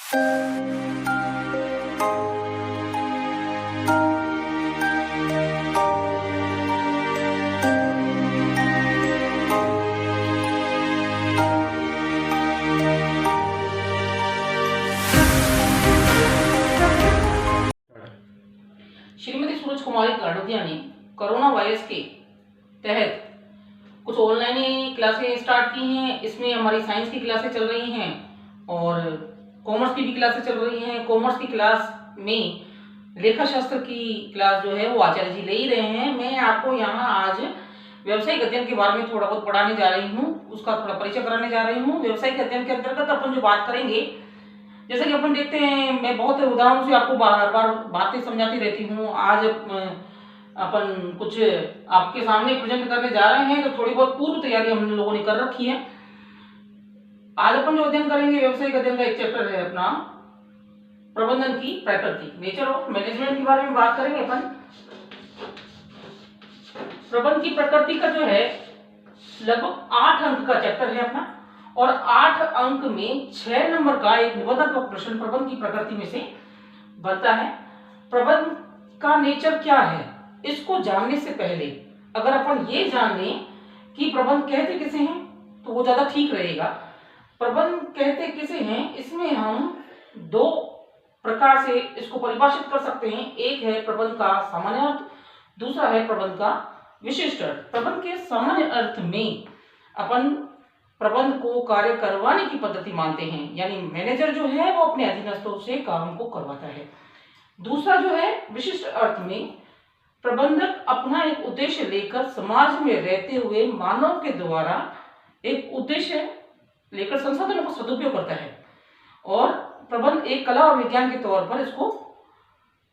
श्रीमती सूरज कुमारी लाडोदिया ने corona virus के तहत कुछ ऑनलाइन क्लासेस स्टार्ट की हैं। इसमें हमारी साइंस की क्लासेस चल रही हैं और कॉमर्स की भी क्लासेस चल रही हैं। कॉमर्स की क्लास में लेखा शास्त्र की क्लास जो है वो आचार्य जी ले ही रहे हैं। मैं आपको यहाँ आज व्यवसायिक अध्ययन के बारे में थोड़ा बहुत पढ़ाने जा रही हूँ, उसका थोड़ा परिचय कराने जा रही हूँ। व्यवसायिक अध्ययन के अंतर्गत अपन जो बात करेंगे, जैसे कि अपन देखते हैं, मैं बहुत उदाहरणों से आपको बार बार बातें समझाती रहती हूँ। आज अपन कुछ आपके सामने प्रेजेंट करने जा रहे हैं, तो थोड़ी बहुत पूर्व तैयारी हम लोगों ने कर रखी है। आज अपन जो अध्ययन करेंगे, व्यवसायिक अध्ययन का एक चैप्टर है अपना प्रबंधन की प्रकृति, नेचर ऑफ मैनेजमेंट के बारे में बात करेंगे अपन। प्रबंधन की प्रकृति का जो है लगभग 8 अंक का चैप्टर है अपना, और 8 अंक में 6 नंबर का एक निबंधात्मक प्रश्न प्रबंध की प्रकृति में से बनता है। प्रबंध का नेचर क्या है, इसको जानने से पहले अगर अपन ये जान लें कि प्रबंध कहते किसे हैं, तो वो ज्यादा ठीक रहेगा। प्रबंध कहते किसे हैं, इसमें हम 2 प्रकार से इसको परिभाषित कर सकते हैं। एक है प्रबंध का सामान्य अर्थ, दूसरा है प्रबंध का विशिष्ट अर्थ। प्रबंध के सामान्य अर्थ में अपन प्रबंध को कार्य करवाने की पद्धति मानते हैं, यानी मैनेजर जो है वो अपने अधीनस्थों से काम को करवाता है। दूसरा जो है विशिष्ट अर्थ में प्रबंधक अपना एक उद्देश्य लेकर समाज में रहते हुए मानव के द्वारा एक उद्देश्य लेकर संसाधनों का सदुपयोग करता है, और प्रबंध एक कला और विज्ञान के तौर पर इसको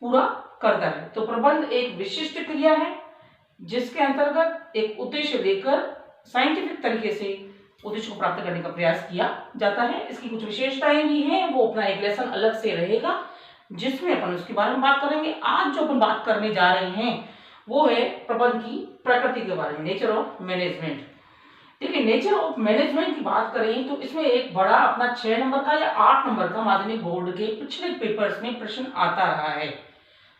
पूरा करता है। तो प्रबंध एक विशिष्ट क्रिया है जिसके अंतर्गत एक उद्देश्य लेकर साइंटिफिक तरीके से उद्देश्य को प्राप्त करने का प्रयास किया जाता है। इसकी कुछ विशेषताएं भी हैं, वो अपना एक लेसन अलग से रहेगा जिसमें अपन उसके बारे में बात करेंगे। आज जो अपन बात करने जा रहे हैं वो है प्रबंध की प्रकृति के बारे में, नेचर ऑफ मैनेजमेंट। देखिए, नेचर ऑफ मैनेजमेंट की बात करें तो इसमें एक बड़ा अपना 6 नंबर का या 8 नंबर का माध्यमिक बोर्ड के पिछले पेपर्स में प्रश्न आता रहा है।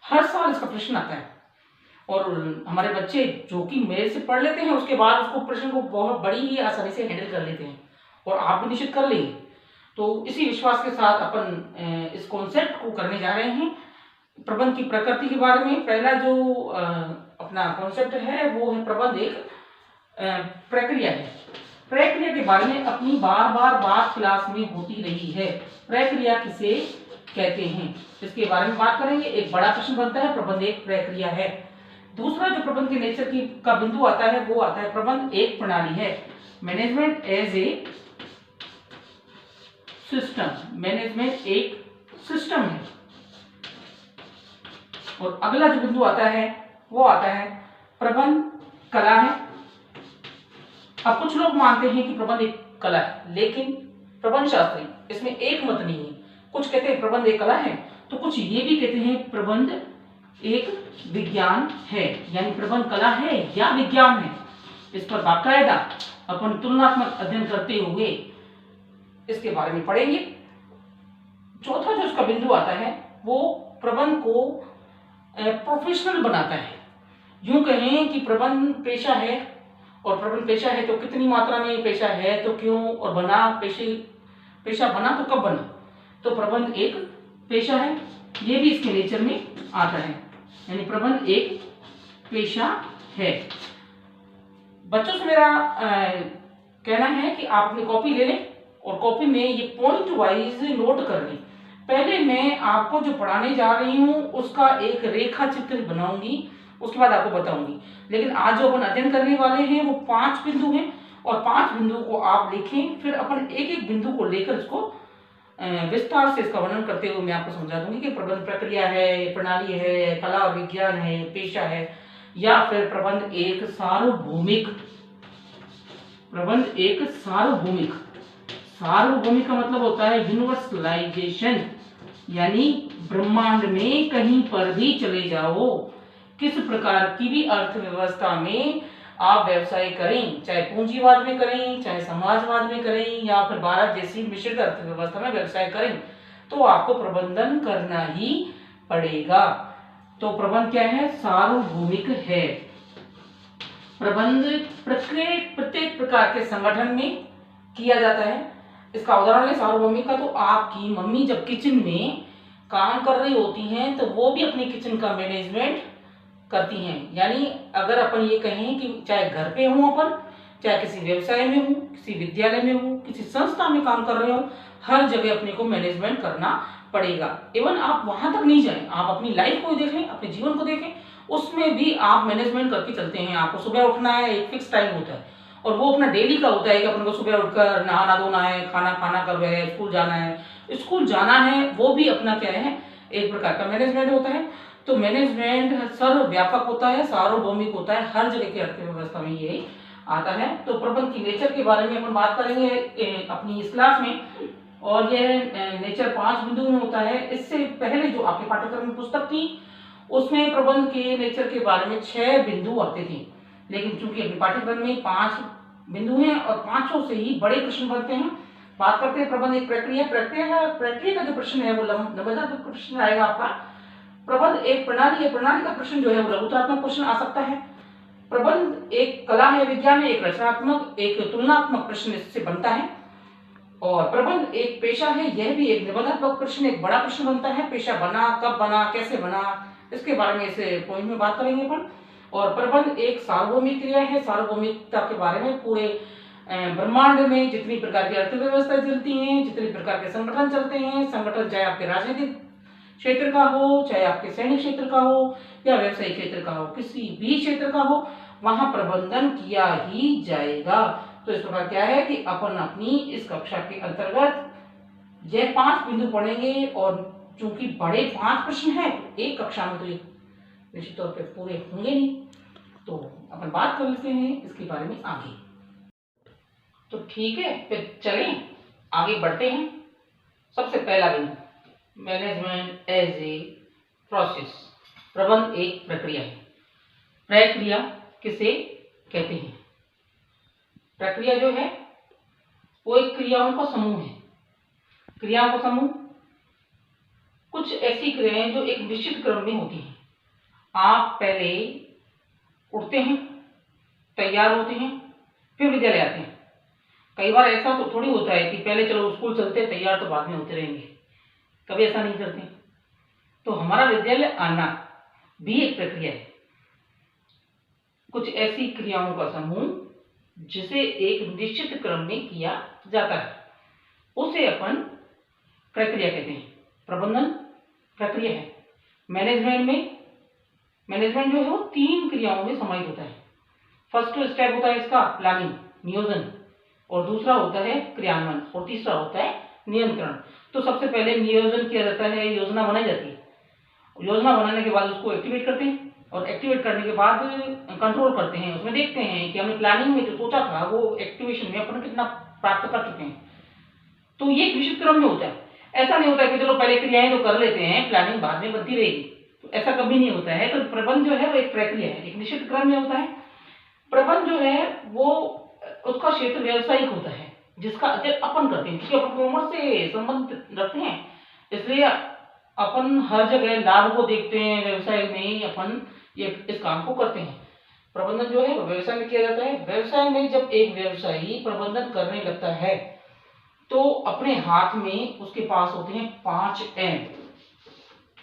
हर साल इसका प्रश्न आता है, और हमारे बच्चे जो कि मेरे से पढ़ लेते हैं उसके बाद उसको प्रश्न को बहुत बड़ी ही आसानी से हैंडल कर लेते हैं, और आप भी निश्चित कर लेंगे। तो इसी विश्वास के साथ अपन इस कॉन्सेप्ट को करने जा रहे हैं। प्रबंध की प्रकृति के बारे में पहला जो अपना कॉन्सेप्ट है वो है प्रबंध एक प्रक्रिया है। प्रक्रिया के बारे में अपनी बार बार बात क्लास में होती रही है। प्रक्रिया किसे कहते हैं, इसके बारे में बात करेंगे। एक बड़ा प्रश्न बनता है, प्रबंध एक प्रक्रिया है। दूसरा जो प्रबंध के नेचर की का बिंदु आता है वो आता है प्रबंध एक प्रणाली है। Management as a system, management एक सिस्टम है। और अगला जो बिंदु आता है वो आता है प्रबंध कला है। अब कुछ लोग मानते हैं कि प्रबंध एक कला है, लेकिन प्रबंध शास्त्री इसमें एक मत नहीं है। कुछ कहते हैं प्रबंध एक कला है, तो कुछ ये भी कहते हैं प्रबंध एक विज्ञान है, यानी प्रबंध कला है या विज्ञान है। इस पर बाकायदा अपन तुलनात्मक अध्ययन करते हुए इसके बारे में पढ़ेंगे। चौथा जो इसका बिंदु आता है वो प्रबंध को प्रोफेशनल बनाता है। यूं कहें कि प्रबंध पेशा है, और प्रबंध पेशा है तो कितनी मात्रा में पेशा है, तो क्यों, और बना पेशा बना तो कब बना। तो प्रबंध एक पेशा है, ये भी इसके नेचर में आता है, यानी प्रबंध एक पेशा है। बच्चों से मेरा कहना है कि आप अपनी कॉपी ले लें और कॉपी में ये पॉइंट वाइज नोट कर लें। पहले मैं आपको जो पढ़ाने जा रही हूँ उसका एक रेखा चित्र बनाऊंगी, उसके बाद आपको बताऊंगी। लेकिन आज जो अपन अध्ययन करने वाले हैं वो 5 बिंदु हैं, और 5 बिंदु को आप लिखें, फिर अपन एक एक बिंदु को लेकर इसको विस्तार से इसका वर्णन करते हुए मैं आपको समझा दूंगी कि प्रबंध प्रक्रिया है, प्रणाली है, कला और विज्ञान है, पेशा है, या फिर प्रबंध एक सार्वभौमिक। प्रबंध एक सार्वभौमिक, सार्वभौमिक का मतलब होता है यूनिवर्सलाइजेशन, यानी ब्रह्मांड में कहीं पर भी चले जाओ, किस प्रकार की भी अर्थव्यवस्था में आप व्यवसाय करें, चाहे पूंजीवाद में करें, चाहे समाजवाद में करें, या फिर भारत जैसी मिश्रित अर्थव्यवस्था में व्यवसाय करें, तो आपको प्रबंधन करना ही पड़ेगा। तो प्रबंध क्या है? सार्वभौमिक है। प्रबंध प्रत्येक प्रकार के संगठन में किया जाता है। इसका उदाहरण है सार्वभौमिक का, तो आपकी मम्मी जब किचन में काम कर रही होती हैं तो वो भी अपने किचन का मैनेजमेंट करती हैं। यानी अगर अपन ये कहें कि चाहे घर पे हूं अपन, चाहे किसी व्यवसाय में हूं, किसी विद्यालय में हूं, किसी संस्था में काम कर रहे हो, हर जगह अपने को मैनेजमेंट करना पड़ेगा। इवन आप वहां तक नहीं जाएं, आप अपनी लाइफ को देखें, अपने जीवन को देखें, उसमें भी आप मैनेजमेंट करके चलते हैं। आपको सुबह उठना है, एक फिक्स टाइम होता है और वो अपना डेली का होता है कि अपन को सुबह उठकर नहाना धोना है, खाना खाना कर रहे हैं, स्कूल जाना है, वो भी अपना क्या है, एक प्रकार का मैनेजमेंट होता है। तो मैनेजमेंट सर्वव्यापक होता है, सार्वभौमिक होता है, हर जगह की अर्थव्यवस्था में यही आता है। तो प्रबंध की नेचर के बारे में अपन बात करेंगे अपनी इस क्लास में, और यह नेचर 5 बिंदु में होता है। इससे पहले जो आपके पाठ्यक्रम में पुस्तक थी उसमें प्रबंध के नेचर के बारे में 6 बिंदु आते थे, लेकिन चूंकि अपने पाठ्यक्रम में 5 बिंदु हैं और 5 से ही बड़े प्रश्न बनते हैं। बात करते हैं प्रबंध एक प्रक्रिया का जो प्रश्न है वो लंबेदार प्रश्न आएगा आपका। प्रबंध एक प्रणाली है, प्रणाली का प्रश्न जो है वो लघुत्तरात्मक प्रश्न आ सकता है। प्रबंध एक कला है, विज्ञान है, एक रचनात्मक, एक तुलनात्मक प्रश्न इससे बनता है। और प्रबंध एक पेशा है, यह भी एक निबंधात्मक प्रश्न, एक बड़ा प्रश्न बनता है। पेशा बना, कब बना, कैसे बना, इसके बारे में इसे पॉइंट में बात करेंगे अपन। और प्रबंध एक सार्वभौमिक क्रिया है, सार्वभौमिकता के बारे में पूरे ब्रह्मांड में जितनी प्रकार की अर्थव्यवस्था चलती हैं, जितने प्रकार के संगठन चलते हैं, संगठन चाहे आपके राजनीतिक क्षेत्र का हो, चाहे आपके सैनिक क्षेत्र का हो या व्यवसायिक क्षेत्र का हो, किसी भी क्षेत्र का हो, वहां प्रबंधन किया ही जाएगा। तो इस प्रकार क्या है कि अपन अपनी इस कक्षा के अंतर्गत यह 5 बिंदु पढ़ेंगे, और चूंकि बड़े 5 प्रश्न हैं एक कक्षा में तो ये निश्चित तौर पे पूरे होंगे नहीं, तो अपन बात कर लेते हैं इसके बारे में आगे। तो ठीक है, फिर चलें आगे बढ़ते हैं। सबसे पहला बिंदु, मैनेजमेंट एज ए प्रोसेस। प्रबंध एक प्रक्रिया है। प्रक्रिया किसे कहते हैं? प्रक्रिया जो है वो एक क्रियाओं का समूह है। क्रियाओं का समूह, कुछ ऐसी क्रियाएं जो एक निश्चित क्रम में होती हैं। आप पहले उठते हैं, तैयार होते हैं, फिर विद्यालय आते हैं। कई बार ऐसा तो थोड़ी होता है कि पहले चलो स्कूल चलते हैं, तैयार तो बाद में होते रहेंगे, कभी ऐसा नहीं करते। तो हमारा विद्यालय आना भी एक प्रक्रिया है। कुछ ऐसी क्रियाओं का समूह जिसे एक निश्चित क्रम में किया जाता है, उसे अपन प्रक्रिया कहते हैं। प्रबंधन प्रक्रिया है। मैनेजमेंट जो है वो 3 क्रियाओं में समाहित होता है। फर्स्ट स्टेप होता है इसका प्लानिंग, नियोजन, और दूसरा होता है क्रियान्वयन, और तीसरा होता है नियंत्रण। तो सबसे पहले नियोजन किया जाता है, योजना बनाई जाती है। योजना बनाने के बाद उसको एक्टिवेट करते हैं, और एक्टिवेट करने के बाद कंट्रोल करते हैं। उसमें देखते हैं कि हमने प्लानिंग में जो सोचा था वो एक्टिवेशन में अपन कितना प्राप्त कर चुके हैं। तो ये एक निश्चित क्रम में होता है। ऐसा नहीं होता है कि चलो पहले क्रियाएं तो कर लेते हैं, प्लानिंग बाद में बनती रहेगी, तो ऐसा कभी नहीं होता है। तो प्रबंध जो है वो एक प्रक्रिया है, एक निश्चित क्रम में होता है। प्रबंध जो है वो उसका क्षेत्र व्यवसायिक होता है, जिसका अध्ययन अपन करते हैं, क्योंकि अपन कॉमर्स से संबंध रखते हैं, इसलिए अपन हर जगह लाभ को देखते हैं। व्यवसाय में अपन ये इस काम को करते हैं। प्रबंधन जो है वो व्यवसाय में किया जाता है। व्यवसाय में जब एक व्यवसायी प्रबंधन करने लगता है तो अपने हाथ में उसके पास होते हैं 5 एम।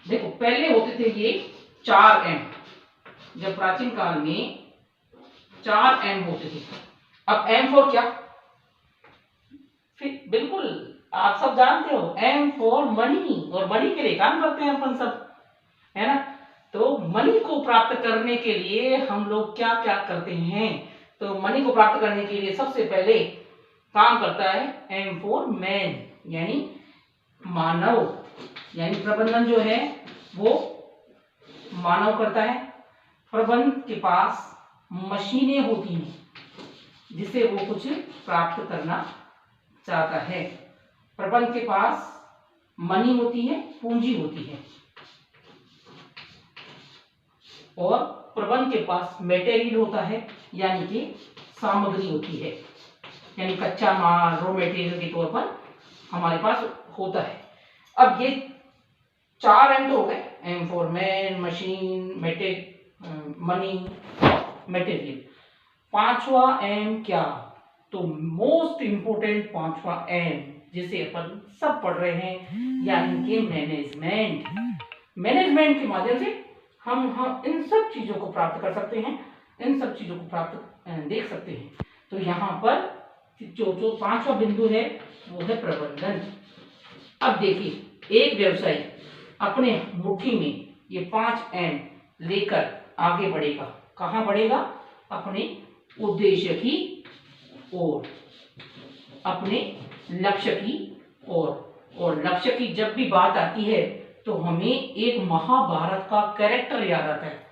देखो पहले होते थे ये 4 एम, जब प्राचीन काल में 4 एम होते थे। अब एम फॉर क्या? बिल्कुल आप सब जानते हो, एम फॉर मनी, और मनी के लिए काम करते हैं अपन सब, है ना। तो मनी को प्राप्त करने के लिए हम लोग क्या क्या करते हैं? तो मनी को प्राप्त करने के लिए सबसे पहले काम करता है एम फॉर मैन, यानी मानव, यानी प्रबंधन जो है वो मानव करता है। प्रबंध के पास मशीनें होती हैं जिसे वो कुछ प्राप्त करना चाहता है। प्रबंध के पास मनी होती है, पूंजी होती है, और प्रबंध के पास मटेरियल होता है, यानी कि सामग्री होती है, यानी कच्चा माल, रॉ मटेरियल के तौर पर हमारे पास होता है। अब ये 4 एम तो हो गए, M for man, machine, money, material. 5वां एम क्या? तो मोस्ट इंपोर्टेंट 5वां एम जिसे अपन सब पढ़ रहे हैं, यानी कि मैनेजमेंट। मैनेजमेंट के माध्यम से हम इन सब चीजों को प्राप्त कर सकते हैं, इन सब चीजों को प्राप्त देख सकते हैं। तो यहाँ पर जो 5वां बिंदु है वो है प्रबंधन। अब देखिए, एक व्यवसायी अपने मुट्ठी में ये 5 एम लेकर आगे बढ़ेगा। कहाँ बढ़ेगा? अपने उद्देश्य की ओर, अपने लक्ष्य की ओर। और लक्ष्य की जब भी बात आती है तो हमें एक महाभारत का कैरेक्टर याद आता है,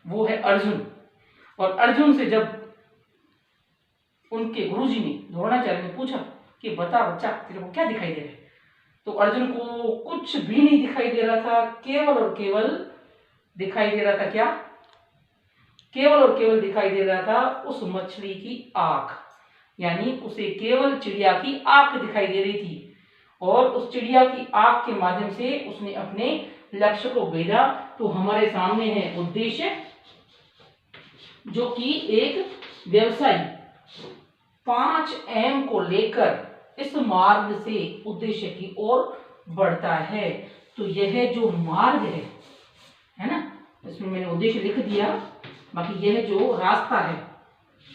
वो है अर्जुन। और अर्जुन से जब उनके गुरुजी ने, द्रोणाचार्य ने पूछा कि बता बच्चा, तेरे को क्या दिखाई दे रहा है? तो अर्जुन को कुछ भी नहीं दिखाई दे रहा था, केवल और केवल दिखाई दे रहा था क्या? केवल और केवल दिखाई दे रहा था उस मछली की आंख, यानी उसे केवल चिड़िया की आंख दिखाई दे रही थी। और उस चिड़िया की आंख के माध्यम से उसने अपने लक्ष्य को भेजा। तो हमारे सामने है उद्देश्य, जो कि एक व्यवसायी 5 एम को लेकर इस मार्ग से उद्देश्य की ओर बढ़ता है। तो यह जो मार्ग है ना, इसमें मैंने उद्देश्य लिख दिया, बाकी यह जो रास्ता है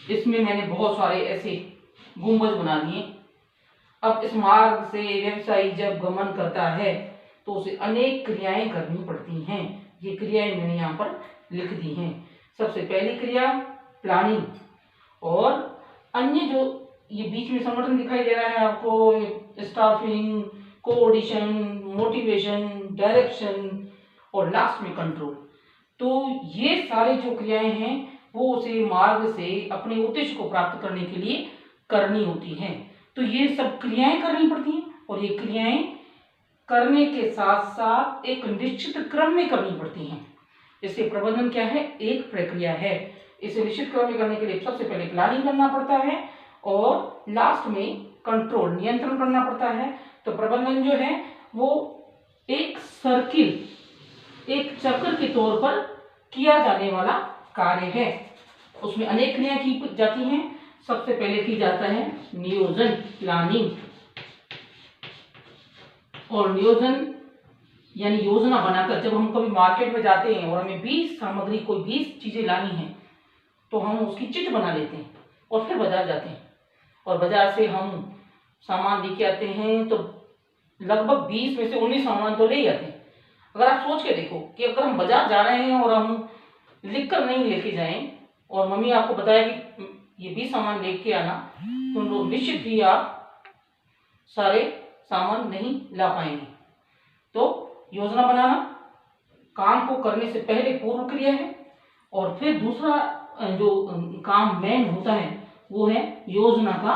इसमें मैंने बहुत सारे ऐसे गुंबद बना दिए। अब इस मार्ग से व्यवसायी जब गमन करता है तो उसे अनेक क्रियाएं करनी पड़ती हैं। ये क्रियाएं मैंने यहाँ पर लिख दी हैं। सबसे पहली क्रिया प्लानिंग, और अन्य जो ये बीच में संगठन दिखाई दे रहा है आपको, स्टाफिंग, कोऑर्डिनेशन, मोटिवेशन, डायरेक्शन और लास्ट में कंट्रोल। तो ये सारे जो क्रियाएं हैं वो उसे मार्ग से अपने उद्देश्य को प्राप्त करने के लिए करनी होती हैं। तो ये सब क्रियाएं करनी पड़ती हैं, और ये क्रियाएं करने के साथ साथ एक निश्चित क्रम में करनी पड़ती हैं। इससे प्रबंधन क्या है? एक प्रक्रिया है। इसे निश्चित क्रम में करने के लिए सबसे पहले प्लानिंग करना पड़ता है और लास्ट में कंट्रोल, नियंत्रण करना पड़ता है। तो प्रबंधन जो है वो एक सर्किल, एक चक्र के तौर पर किया जाने वाला कार्य है। उसमें अनेक क्रियाएं की जाती हैं। सबसे पहले की जाता है नियोजन, प्लानिंग। और नियोजन यानी योजना बनाकर जब हम कभी मार्केट में जाते हैं और हमें 20 सामग्री, कोई 20 चीजें लानी है, तो हम उसकी चिट बना लेते हैं और फिर बाजार जाते हैं, और बाजार से हम सामान लेके आते हैं तो लगभग 20 में से 19 सामान तो ले ही आते हैं। अगर आप सोच के देखो कि अगर हम बाजार जा रहे हैं और हम लिखकर नहीं लेके जाएं और मम्मी आपको बताया कि ये 20 सामान लेके आना, तो निश्चित ही आप सारे सामान नहीं ला पाएंगे। तो योजना बनाना काम को करने से पहले पूर्व क्रिया है, और फिर दूसरा जो काम मेन होता है वो है योजना का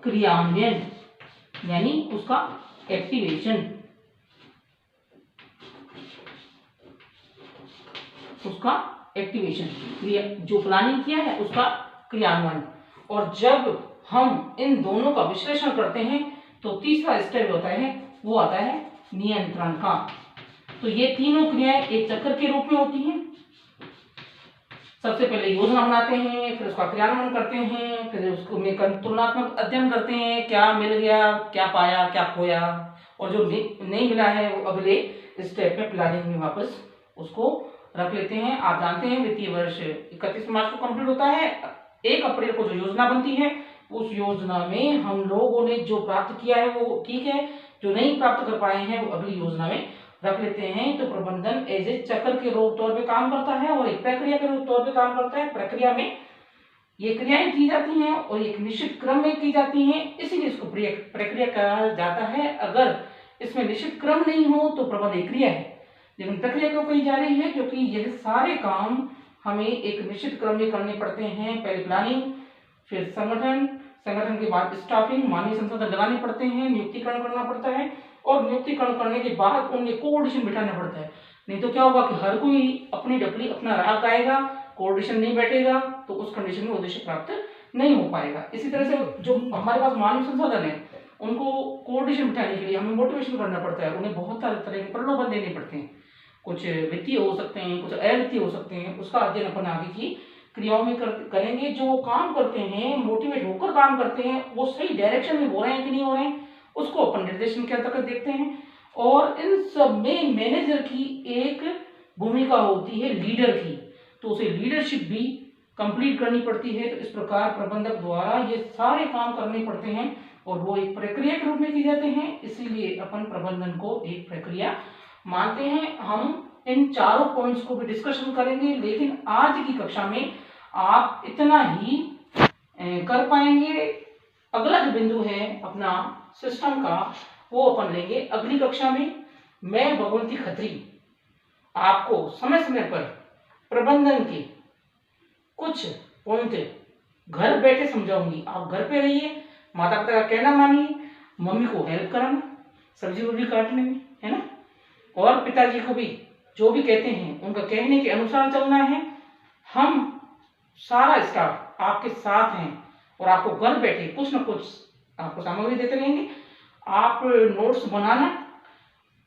क्रियान्वयन, यानी उसका एक्टिवेशन, क्रिया, जो प्लानिंग किया है उसका क्रियान्वयन। और जब हम इन दोनों का विश्लेषण करते हैं तो तीसरा स्टेप होता है, वो आता है नियंत्रण का। तो ये तीनों क्रियाएं एक चक्र के रूप में होती हैं। सबसे पहले योजना बनाते हैं, फिर उसका क्रियान्वयन करते हैं, फिर उसको में तुलनात्मक अध्ययन करते हैं, क्या मिल गया, क्या पाया, क्या खोया, और जो नहीं मिला है वो अगले स्टेप में प्लानिंग में वापस उसको रख लेते हैं। आप जानते हैं वित्तीय वर्ष 31 मार्च को कंप्लीट होता है। 1 अप्रैल को जो योजना बनती है उस योजना में हम लोगों ने जो प्राप्त किया है वो ठीक है, जो नहीं प्राप्त कर पाए हैं वो अगली योजना में रख लेते हैं। तो प्रबंधन एज ए चक्र के रूप तौर पे काम करता है और एक प्रक्रिया के रूप तौर पे काम करता है। प्रक्रिया में ये क्रियाएं की जाती हैं और एक निश्चित क्रम में की जाती हैं, इसीलिए इसको प्रक्रिया कहा जाता है। अगर इसमें निश्चित क्रम नहीं हो तो प्रबंधन क्रिया है, लेकिन प्रक्रिया क्यों कही जा रही है? क्योंकि यह सारे काम हमें एक निश्चित क्रम में करने पड़ते हैं। पहले प्लानिंग, फिर संगठन के बाद स्टाफिंग, मानवीय संसाधन लगाने पड़ते हैं, नियुक्तिकरण करना पड़ता है, और नियुक्तिकरण करने के बाद उनके कोऑर्डिनेशन बिठाना पड़ता है। नहीं तो क्या होगा कि हर कोई अपनी डपली अपना राह गाएगा, कोऑर्डिनेशन नहीं बैठेगा तो उस कंडीशन में उद्देश्य प्राप्त नहीं हो पाएगा। इसी तरह से जो हमारे पास मानव संसाधन है उनको कोऑर्डिनेशन बिठाने के लिए हमें मोटिवेशन करना पड़ता है, उन्हें बहुत सारे तरह के प्रलोभन देने पड़ते हैं। कुछ वित्तीय हो सकते हैं, कुछ अवित्तीय हो सकते हैं, उसका अध्ययन अपन आगे की क्रियाओं में करेंगे। जो काम करते हैं, मोटिवेट होकर काम करते हैं, वो सही डायरेक्शन में हो रहे हैं कि नहीं हो रहे हैं, उसको अपन निर्देशन के अंतर्गत देखते हैं। और इन सब में मैनेजर की एक भूमिका होती है लीडर की, तो उसे लीडरशिप भी कंप्लीट करनी पड़ती है। तो इस प्रकार प्रबंधक द्वारा ये सारे काम करने पड़ते हैं और वो एक प्रक्रिया के रूप में की जाते हैं, इसीलिए अपन प्रबंधन को एक प्रक्रिया मानते हैं। हम इन चारों पॉइंट्स को भी डिस्कशन करेंगे, लेकिन आज की कक्षा में आप इतना ही कर पाएंगे। अगला जो बिंदु है अपना सिस्टम का, वो अपन लेंगे अगली कक्षा में। मैं भगवंती खत्री आपको समय समय पर प्रबंधन के कुछ पॉइंट घर बैठे समझाऊंगी। आप घर पे रहिए, माता पिता का कहना मानिए, मम्मी को हेल्प कराना सब्जी वब्जी काटने में, है ना, और पिताजी को भी जो भी कहते हैं उनका कहने के अनुसार चलना है। हम सारा स्टाफ आपके साथ हैं और आपको घर बैठे कुछ न कुछ आपको सामग्री देते रहेंगे। आप नोट्स बनाना,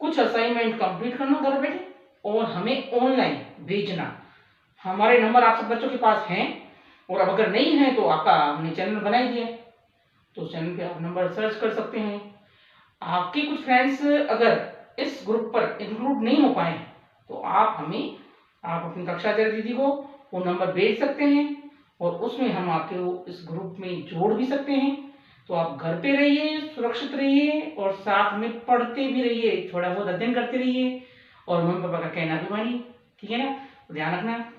कुछ असाइनमेंट कंप्लीट करना घर बैठे और हमें ऑनलाइन भेजना। हमारे नंबर आप सब बच्चों के पास हैं, और अब अगर नहीं है तो आपका हमने चैनल बना ही दिया है, तो चैनल पे आप नंबर सर्च कर सकते हैं। आपके कुछ फ्रेंड्स अगर इस ग्रुप पर इंक्लूड नहीं हो पाए तो आप अपनी कक्षाचार्य दीदी को वो नंबर भेज सकते हैं और उसमें हम आपको इस ग्रुप में जोड़ भी सकते हैं। तो आप घर पे रहिए, सुरक्षित रहिए और साथ में पढ़ते भी रहिए, थोड़ा बहुत अध्ययन करते रहिए और मम्मी पापा का कहना भी मानिए, ठीक है ना। ध्यान रखना।